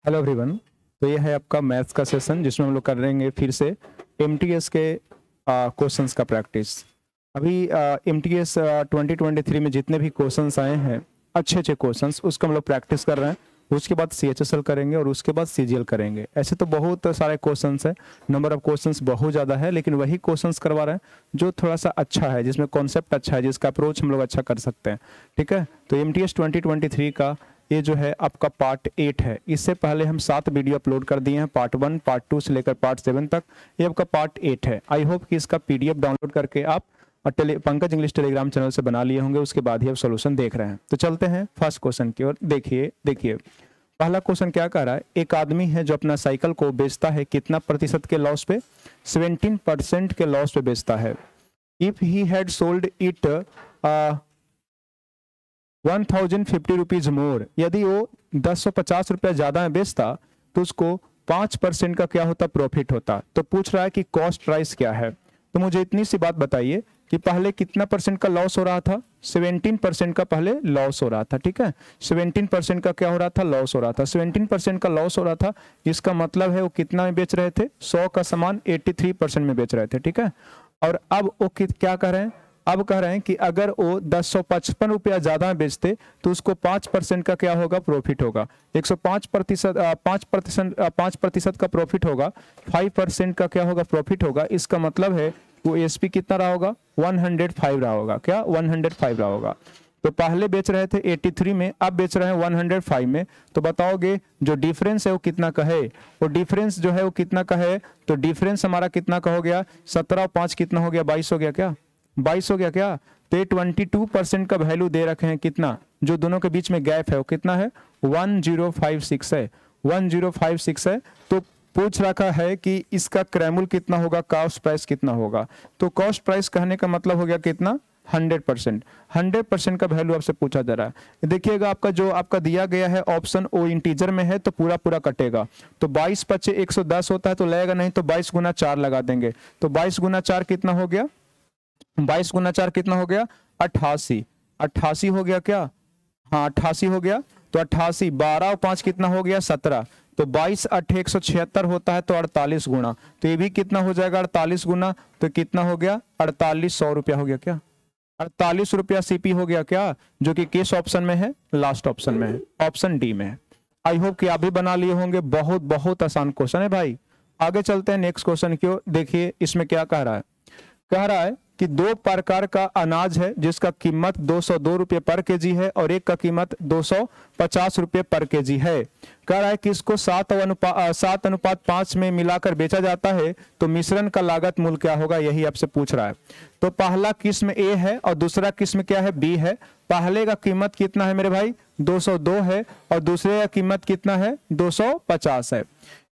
Hello everyone. तो ये है आपका मैथ्स का सेशन जिसमें हम लोग कर रहेंगे फिर से एमटीएस के क्वेश्चंस का प्रैक्टिस। अभी एमटीएस 2023 में जितने भी क्वेश्चंस आए हैं अच्छे क्वेश्चंस उसको हम लोग प्रैक्टिस कर रहे हैं। उसके बाद सीएचएसएल करेंगे और उसके बाद सीजीएल करेंगे। ऐसे तो बहुत सारे क्वेश्चंस हैं, नंबर ऑफ क्वेश्चंस बहुत ज़्यादा है, लेकिन वही क्वेश्चंस करवा रहे हैं जो थोड़ा सा अच्छा है, जिसमें कॉन्सेप्ट अच्छा है, जिसका अप्रोच हम लोग अच्छा कर सकते हैं। ठीक है, तो एमटीएस 2023 का ये जो है आपका पार्ट 8 है। इससे पहले हम 7 वीडियो अपलोड कर दिए हैं, पार्ट 1, पार्ट 2 से लेकर पार्ट 7 तक। ये आपका पार्ट 8 है। आई होप कि इसका पीडीएफ डाउनलोड करके आप पंकज इंग्लिश टेलीग्राम चैनल से बना लिए होंगे, उसके बाद ही आप सोल्यूशन देख रहे हैं। तो चलते हैं फर्स्ट क्वेश्चन की ओर। देखिए पहला क्वेश्चन क्या कह रहा है। एक आदमी है जो अपना साइकिल को बेचता है कितना प्रतिशत के लॉस पे? 17% के लॉस पे बेचता है। If he had sold it 1050 rupees more, यदि वो 1050 रुपया ज्यादा में बेचता तो उसको 5% का क्या होता? प्रॉफिट होता। तो पूछ रहा है कि कॉस्ट प्राइस क्या है। तो मुझे इतनी सी बात बताइए कि पहले कितना परसेंट का लॉस हो रहा था? 17% का पहले लॉस हो रहा था। ठीक है, 17% का क्या हो रहा था? लॉस हो रहा था। 17% का लॉस हो रहा था, इसका मतलब है वो कितना में बेच रहे थे? 100 का सामान 83% में बेच रहे थे। ठीक है, और अब वो क्या कह रहे हैं? अब कह रहे हैं कि अगर वो 1055 रुपया ज्यादा में बेचते तो उसको 5% का क्या होगा? प्रॉफिट होगा। 5% का प्रॉफिट होगा। 5% का क्या होगा? प्रॉफिट होगा। इसका मतलब है वो एसपी कितना रहा होगा? 105 रहा होगा। क्या? 105 रहा होगा। तो पहले बेच रहे थे 83 में, अब बेच रहे हैं 105 में। तो बताओगे जो डिफरेंस है वो कितना का है? वो डिफरेंस जो है वो कितना का है? तो डिफरेंस हमारा कितना का हो गया? 17 और 5 कितना हो गया? 22 हो गया। क्या 22 हो गया? क्या तो 22% का वैल्यू दे रखे हैं। कितना जो दोनों के बीच में गैप है वो कितना है? 1056 है। 1056 है। तो पूछ रखा है कि इसका क्रैमुल कितना होगा, कॉस्ट प्राइस कितना होगा। तो कॉस्ट प्राइस कहने का मतलब हो गया कितना? 100%। 100% का वैल्यू आपसे पूछा जा रहा है। देखिएगा आपका जो आपका दिया गया है ऑप्शन वो इंटीजर में है तो पूरा पूरा कटेगा। तो 22 × 5 = 110 होता है तो लगेगा नहीं, तो 22 × 4 लगा देंगे। तो 22 × 4 कितना हो गया? 22 × 4 कितना हो गया? 88। 88 हो गया। क्या? हाँ 88 हो गया। तो 88, 12 और 5 कितना हो गया? 17। तो 22 × 8 = 176 होता है तो 48 गुना। तो ये भी कितना हो जाएगा? 48 गुना। तो कितना हो गया? 4800 रुपया हो गया। क्या 48 रुपया सीपी हो गया। क्या जो कि किस ऑप्शन में है? लास्ट ऑप्शन में है, ऑप्शन डी में है। आई होप कि आप भी बना लिए होंगे। बहुत बहुत आसान क्वेश्चन है भाई। आगे चलते हैं नेक्स्ट क्वेश्चन की ओर। देखिए इसमें क्या कह रहा है। कह रहा है कि 2 प्रकार का अनाज है जिसका कीमत 202 रुपये पर केजी है और एक का कीमत 250 रुपये पर केजी है। कह रहा है कि इसको 7:5 में मिलाकर बेचा जाता है तो मिश्रण का लागत मूल्य क्या होगा? यही आपसे पूछ रहा है। तो पहला किस्म ए है और दूसरा किस्म क्या है? बी है। पहले का कीमत कितना है मेरे भाई? 202 है और दूसरे का कीमत कितना है? 250 है।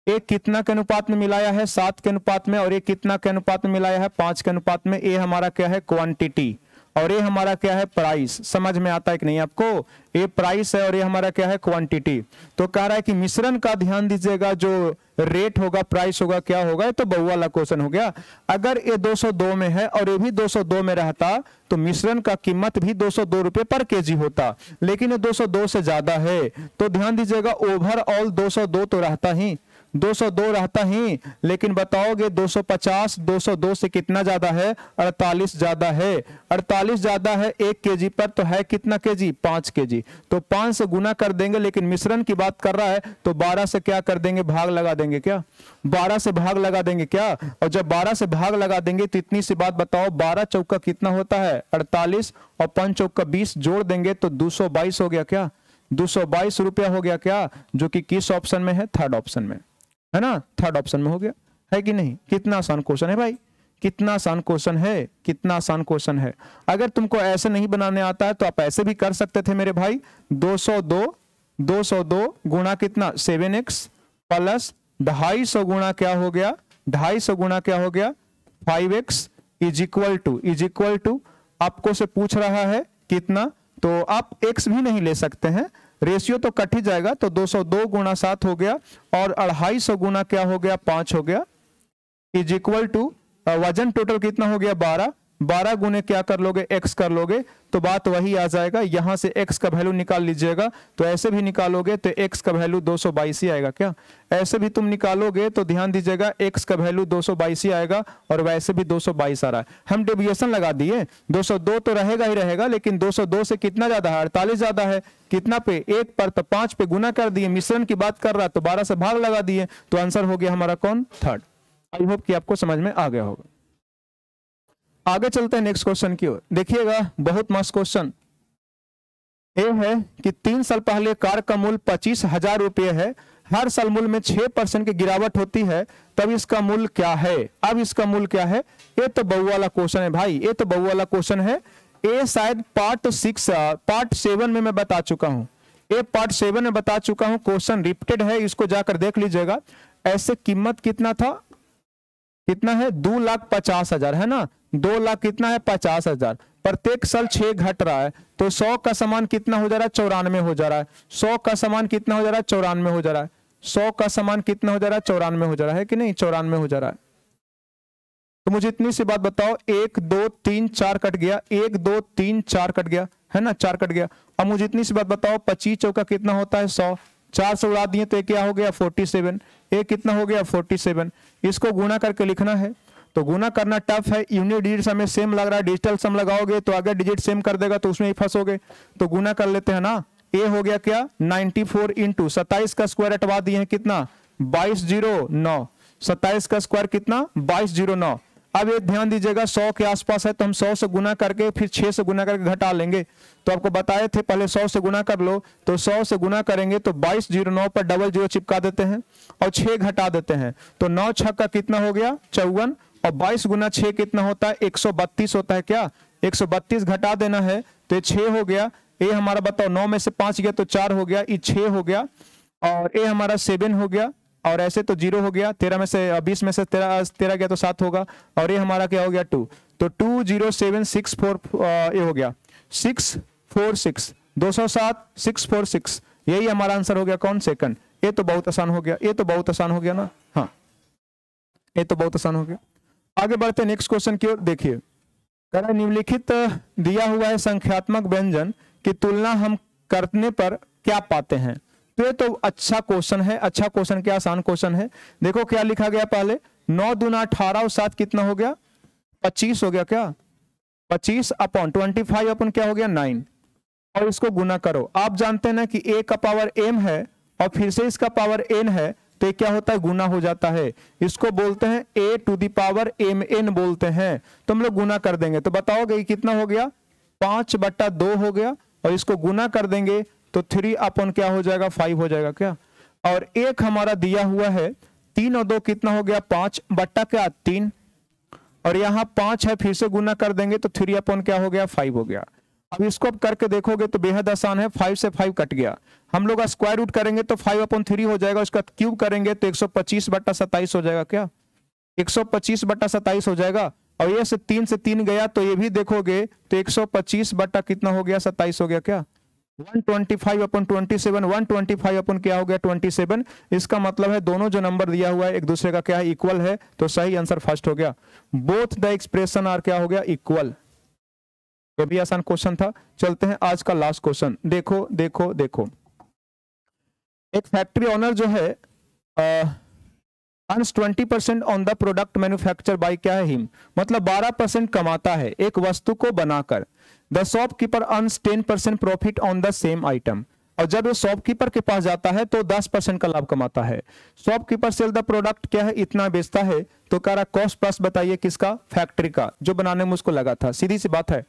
एक कितना के अनुपात में मिलाया है? 7 के अनुपात में। और एक कितना के अनुपात में मिलाया है? 5 के अनुपात में। ये हमारा क्या है? क्वांटिटी। और ये हमारा क्या है? प्राइस। समझ में आता है कि नहीं आपको? ये प्राइस है और ये हमारा क्या है? क्वांटिटी। तो कह रहा है कि मिश्रण का ध्यान दीजिएगा, जो रेट होगा, प्राइस होगा, क्या होगा? ये तो बहु वाला क्वेश्चन हो गया। अगर ये 202 में है और ये भी 202 में रहता तो मिश्रण का कीमत भी 202 रुपये पर केजी होता, लेकिन ये 202 से ज्यादा है। तो ध्यान दीजिएगा ओवरऑल 202 तो रहता ही, 202 रहता ही, लेकिन बताओगे 250 202 से कितना ज्यादा है? 48 ज्यादा है। 48 ज्यादा है 1 केजी पर, तो है कितना केजी? 5 केजी। तो 5 से गुना कर देंगे, लेकिन मिश्रण की बात कर रहा है तो 12 से क्या कर देंगे? भाग लगा देंगे। क्या 12 से भाग लगा देंगे? क्या और जब 12 से भाग लगा देंगे तो इतनी सी बात बताओ, 12 चौका कितना होता है? 48 और 5 चौका 20 जोड़ देंगे तो 222 हो गया। क्या 222 रुपया हो गया। क्या जो कि किस ऑप्शन में है? थर्ड ऑप्शन में है ना, थर्ड ऑप्शन में हो गया। है कि नहीं? कितना आसान क्वेश्चन है भाई, कितना आसान क्वेश्चन है, कितना आसान क्वेश्चन है। अगर तुमको ऐसे नहीं बनाने आता है तो आप ऐसे भी कर सकते थे मेरे भाई। 202 गुणा कितना? 7x प्लस 250 गुणा क्या हो गया? 250 गुणा क्या हो गया? 5x इज इक्वल टू आपको से पूछ रहा है कितना, तो आप x भी नहीं ले सकते हैं, रेशियो तो कट ही जाएगा। तो 202 गुणा 7 हो गया और 250 गुना क्या हो गया? 5 हो गया, इज इक्वल टू वजन टोटल कितना हो गया? 12। 12 गुने क्या कर लोगे, x कर लोगे, तो बात वही आ जाएगा। यहां से x का वैल्यू निकाल लीजिएगा, तो ऐसे भी निकालोगे तो x का वैल्यू 222 ही आएगा क्या। ऐसे भी तुम निकालोगे तो ध्यान दीजिएगा x का वैल्यू 222 ही आएगा, और वैसे भी 222 आ रहा है। हम डेविएशन लगा दिए, 202 तो रहेगा ही रहेगा, लेकिन 202 से कितना ज्यादा है, 48 ज्यादा है। कितना पे, 1 पर, तो 5 पे गुना कर दिए, मिश्रण की बात कर रहा है तो 12 से भाग लगा दिए, तो आंसर हो गया हमारा कौन, थर्ड। आई होप कि आपको समझ में आ गया होगा। आगे चलते हैं नेक्स्ट क्वेश्चन की ओर। देखिएगा बहुत मस्त क्वेश्चन ये है कि 3 साल पहले कार का मूल्य 25,000 रुपये है, हर साल मूल्य में 6% की गिरावट होती है, तब इसका मूल्य क्या है। अब इसका मूल्य क्या है, ये तो बहु वाला क्वेश्चन है भाई, ये तो बहु वाला क्वेश्चन है। ये शायद पार्ट 7 में मैं बता चुका हूं, ये पार्ट 7 में बता चुका हूं, क्वेश्चन रिपीटेड है, इसको जाकर देख लीजिएगा। ऐसे कीमत कितना था, कितना है, 2,50,000 है ना, 2 लाख कितना है, 50,000। प्रत्येक साल 6 घट रहा है, तो 100 का सामान कितना हो जा रहा है, 94 हो जा रहा है। 100 का सामान कितना हो जा रहा है, 94 हो जा रहा है। 100 का सामान कितना हो जा रहा है, 94 हो जा रहा है कि नहीं, 94 हो जा रहा है। तो मुझे इतनी सी बात बताओ, 1 2 3 4 कट गया, 1 2 3 4 कट गया है ना, 4 कट गया। अब मुझे इतनी सी बात बताओ, 25 चौका कितना होता है, 100, 4 से उड़ा दिए तो ये क्या हो गया, 47। ये कितना हो गया, 47। इसको गुणा करके लिखना है, तो गुना करना टफ है, यूनिट डिजिट हमें सेम लग रहा है, डिजिटल सम लगाओगे तो अगर डिजिट सेम कर देगा तो उसमें ही फंसोगे, तो गुना कर लेते हैं ना। ये हो गया क्या, 94 इंटू 27 का स्क्वायर हटवा दिए हैं कितना, 2209। 27 का स्क्वायर कितना, 2209। अब ये ध्यान दीजिएगा 100 के आसपास है, तो हम 100 से गुना करके फिर 6 से गुना करके घटा लेंगे। तो आपको बताए थे पहले 100 से गुना कर लो, तो 100 से गुना करेंगे तो 2209 पर डबल जीरो चिपका देते हैं और 6 घटा देते हैं, तो 9 6 का कितना हो गया, 54, और 22 गुना 6 कितना होता है, 132 होता है क्या, 132 घटा देना है, तो ये 6 हो गया। ये हमारा बताओ 9 में से 5 गया तो 4 हो गया, ये 6 हो गया, और ये हमारा 7 हो गया, और ऐसे तो 0 हो गया। 13 में से 20 में से 13 गया तो 7 होगा, और ये हमारा क्या हो गया, 2, तो 20764 ये हो गया 646, 207 646, यही हमारा आंसर हो गया कौन, सेकंड। ये तो बहुत आसान हो गया, ये तो बहुत आसान हो गया ना, हाँ ये तो बहुत आसान हो गया। आगे बढ़ते नेक्स्ट क्वेश्चन की ओर। देखिए कह रहा निम्नलिखित दिया हुआ है संख्यात्मक व्यंजन की तुलना हम करने पर क्या पाते हैं। तो ये तो अच्छा क्वेश्चन है, अच्छा क्वेश्चन क्या, आसान क्वेश्चन है। देखो क्या लिखा गया पहले, 9 दूना 18 और 7 कितना हो गया, 25 हो गया क्या, 25 अपॉन 25 अपन क्या हो गया 9, और इसको गुना करो। आप जानते हैं ना कि a का पावर m है और फिर से इसका पावर n है, तो ये क्या होता है, गुना हो जाता है। इसको बोलते हैं a to the power mn बोलते हैं। तो हम लोग गुना कर देंगे, तो बताओगे कितना हो गया, 5/2 हो गया, और इसको गुना कर देंगे तो 3 अपॉन क्या हो जाएगा, 5 हो जाएगा क्या। और एक हमारा दिया हुआ है 3 और 2 कितना हो गया, 5 बट्टा क्या 3, और यहाँ 5 है, फिर से गुना कर देंगे तो 3 अपॉन क्या हो गया, 5 हो गया। अब इसको अब करके देखोगे तो बेहद आसान है, 5 से 5 कट गया। हम लोग स्क्वायर रूट करेंगे तो 5/3 हो जाएगा, उसका क्यूब करेंगे तो 125/27 हो जाएगा क्या, 125/27 हो जाएगा। और ये से 3 से 3 गया तो ये भी देखोगे तो 125 बट्टा कितना हो गया, 27 हो गया क्या, 125/27, 125 अपन क्या हो गया 27। इसका मतलब है दोनों जो नंबर दिया हुआ है एक दूसरे का क्या है, इक्वल है, तो सही आंसर फर्स्ट हो गया। बोथ द एक्सप्रेशन आर क्या हो गया, इक्वल। ये भी आसान क्वेश्चन था। चलते हैं आज का लास्ट क्वेश्चन। देखो देखो देखो, एक फैक्ट्री ओनर जो है earns 20% on the product manufacture by क्या है हिम, मतलब 12% कमाता है एक वस्तु को बनाकर। The shopkeeper earns 10% profit on the same item, और जब ये शॉपकीपर के पास जाता है तो 10% का लाभ कमाता है। शॉपकीपर सेल द प्रोडक्ट क्या है, इतना बेचता है, तो कह रहा कॉस्ट प्लस बताइए किसका, फैक्ट्री का, जो बनाने में उसको लगा था। सीधी सी बात है,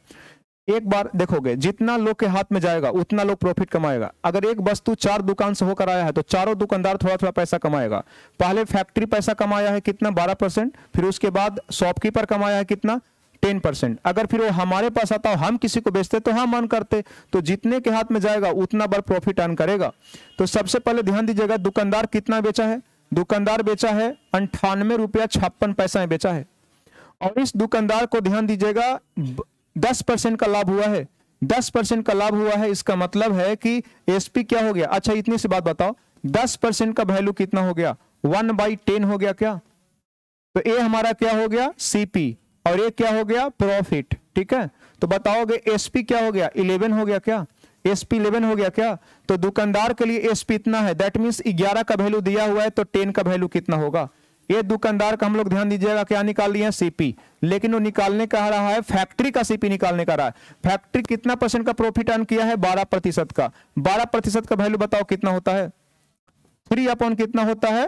एक बार देखोगे जितना लोग के हाथ में जाएगा उतना लोग प्रॉफिट कमाएगा। अगर एक वस्तु 4 दुकान से होकर आया है तो चारों दुकानदार थोड़ा थोड़ा पैसा कमाएगा। पहले फैक्ट्री पैसा कमाया है कितना, 12%, फिर उसके बाद शॉपकीपर कमाया है कितना, 10%। अगर फिर वो हमारे पास आता, हम किसी को बेचते तो हम अर्न करते, तो जितने के हाथ में जाएगा उतना बार प्रॉफिट अर्न करेगा। तो सबसे पहले ध्यान दीजिएगा दुकानदार कितना बेचा है, दुकानदार बेचा है 98 रुपया 56 पैसा बेचा है, और इस दुकानदार को ध्यान दीजिएगा 10% का लाभ हुआ है, 10% का लाभ हुआ है। इसका मतलब है कि एसपी क्या हो गया, अच्छा इतनी सी बात बताओ, 10% का वैल्यू कितना हो गया, 1/10 हो गया क्या, तो ये हमारा क्या हो गया, सीपी, और ये क्या हो गया, प्रॉफिट। ठीक है, तो बताओगे एसपी क्या हो गया, 11 हो गया क्या, एसपी 11 हो गया क्या। तो दुकानदार के लिए एसपी इतना है, दैट मीन्स 11 का वैल्यू दिया हुआ है, तो 10 का वैल्यू कितना होगा। ये दुकानदार का हम लोग ध्यान दीजिएगा क्या निकाल लिए, सीपी, लेकिन वो निकालने का रहा है फैक्ट्री का सीपी निकालने का रहा है। फैक्ट्री कितना परसेंट का प्रॉफिट अर्न किया है, 12% का। 12% का वैल्यू बताओ कितना होता है, 3 कितना होता है,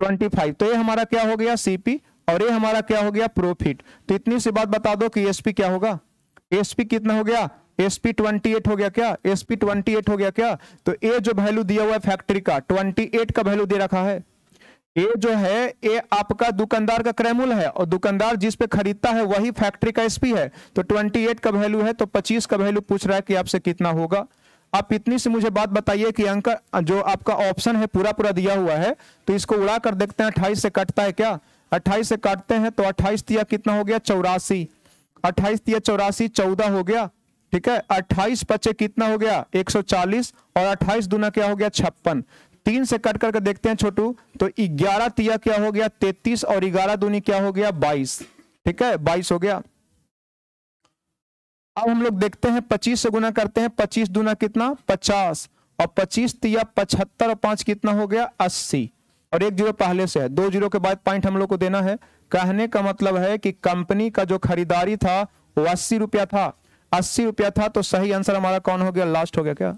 25। तो ये हमारा क्या हो गया, सीपी, और ये हमारा क्या हो गया, प्रॉफिट। तो इतनी सी बात बता दो कि एसपी क्या होगा, एसपी कितना हो गया, एसपी 28 हो गया क्या, एसपी 28 हो गया क्या। तो ये जो वैल्यू दिया हुआ है फैक्ट्री का 28 का वैल्यू दे रखा है। ये जो है ये आपका दुकानदार का क्रय मूल्य है, और दुकानदार जिस पे खरीदता है वही फैक्ट्री का एसपी है। तो 28 का वैल्यू है, तो 25 का वैल्यू पूछ रहा है कि आपसे कितना होगा। आप इतनी सी मुझे बात बताइए कि अंक जो आपका ऑप्शन है पूरा पूरा दिया हुआ है, तो इसको उड़ा कर देखते हैं 28 से कटता है क्या। 28 से काटते हैं तो 28 तिया कितना हो गया, 84। 28 तिया 84, 14 हो गया। ठीक है, 28 पचे कितना हो गया, 140, और 28 दूना क्या हो गया, 56। 3 से कट करके देखते हैं छोटू, तो 11 तिया क्या हो गया, 33, और 11 दूनी क्या हो गया, 22। ठीक है, 22 हो गया। अब हम लोग देखते हैं 25 से गुना करते हैं, 25 दूना कितना, 50, और 25 तिया 75, और 5 कितना हो गया, 80, और 1 जीरो पहले से है, 2 जीरो के बाद पॉइंट हम लोग को देना है। कहने का मतलब है कि कंपनी का जो खरीदारी था वो 80 रुपया था, 80 रुपया था। तो सही आंसर हमारा कौन हो गया, लास्ट हो गया क्या,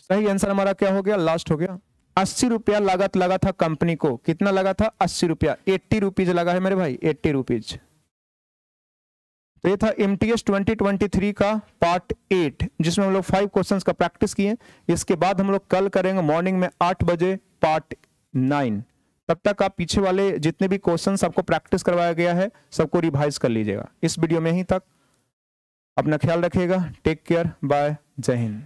सही आंसर हमारा क्या हो गया, लास्ट हो गया। 80 रुपया लागत लगा था कंपनी को, कितना लगा था, 80 रुपया, 80 रुपीज लगा है मेरे भाई, 80 रुपीज। तो ये था MTS 2023 का पार्ट 8, जिसमें हम लोग 5 क्वेश्चंस का प्रैक्टिस किए। इसके बाद हम लोग कल करेंगे मॉर्निंग में 8 बजे पार्ट 9। तब तक आप पीछे वाले जितने भी क्वेश्चंस आपको प्रैक्टिस करवाया गया है सबको रिवाइज कर लीजिएगा। इस वीडियो में ही तक, अपना ख्याल रखिएगा, टेक केयर, बाय, जय हिंद।